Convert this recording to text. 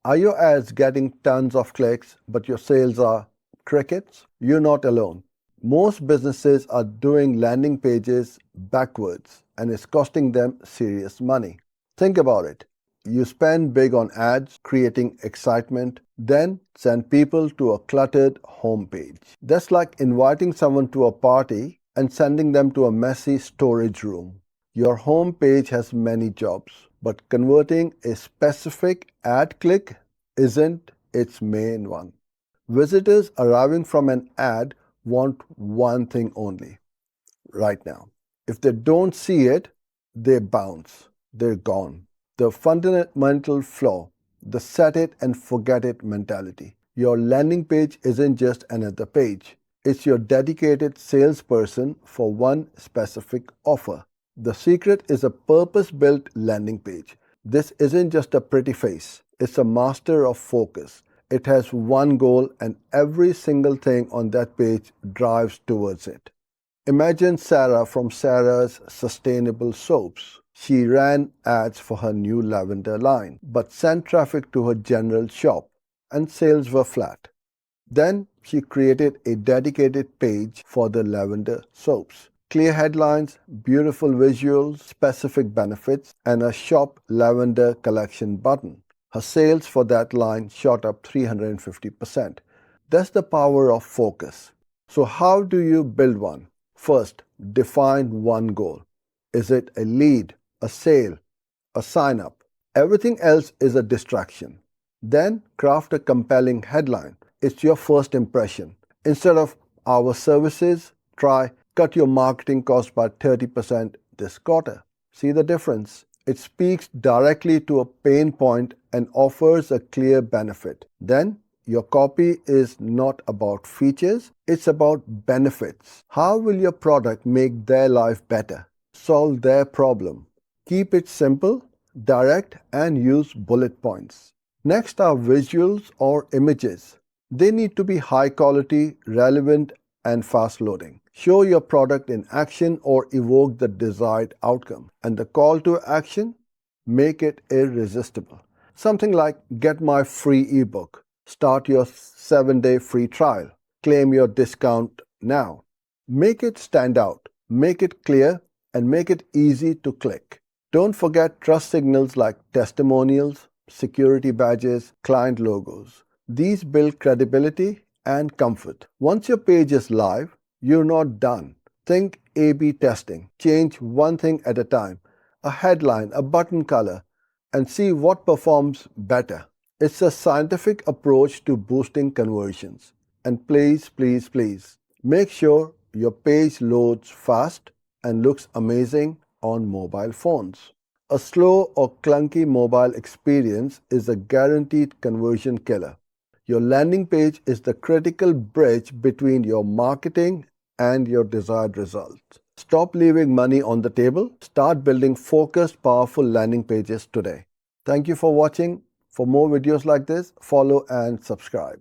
Are your ads getting tons of clicks, but your sales are crickets? You're not alone. Most businesses are doing landing pages backwards, and it's costing them serious money. Think about it. You spend big on ads, creating excitement, then send people to a cluttered homepage. That's like inviting someone to a party and sending them to a messy storage room. Your homepage has many jobs, but converting a specific ad click isn't its main one. Visitors arriving from an ad want one thing only right now. If they don't see it, they bounce. They're gone. The fundamental flaw, the set it and forget it mentality. Your landing page isn't just another page. It's your dedicated salesperson for one specific offer. The secret is a purpose-built landing page. This isn't just a pretty face. It's a master of focus. It has one goal and every single thing on that page drives towards it. Imagine Sarah from Sarah's Sustainable Soaps. She ran ads for her new lavender line, but sent traffic to her general shop, and sales were flat. Then she created a dedicated page for the lavender soaps. Clear headlines, beautiful visuals, specific benefits, and a Shop Lavender Collection button. Her sales for that line shot up 350%. That's the power of focus. So how do you build one? First, define one goal. Is it a lead, a sale, a sign up? Everything else is a distraction. Then craft a compelling headline. It's your first impression. Instead of our services, try cut your marketing cost by 30% this quarter. See the difference? It speaks directly to a pain point and offers a clear benefit. Then your copy is not about features, it's about benefits. How will your product make their life better? Solve their problem. Keep it simple, direct, and use bullet points. Next are visuals or images. They need to be high quality, relevant, and fast loading. Show your product in action or evoke the desired outcome. And the call to action? Make it irresistible. Something like get my free ebook, start your 7-day free trial, claim your discount now. Make it stand out, make it clear, and make it easy to click. Don't forget trust signals like testimonials, security badges, client logos. These build credibility and comfort. Once your page is live, you're not done. Think A/B testing. Change one thing at a time, a headline, a button color, and see what performs better. It's a scientific approach to boosting conversions. And please, please, please, make sure your page loads fast and looks amazing on mobile phones. A slow or clunky mobile experience is a guaranteed conversion killer. Your landing page is the critical bridge between your marketing and your desired results. Stop leaving money on the table. Start building focused, powerful landing pages today. Thank you for watching. For more videos like this, follow and subscribe.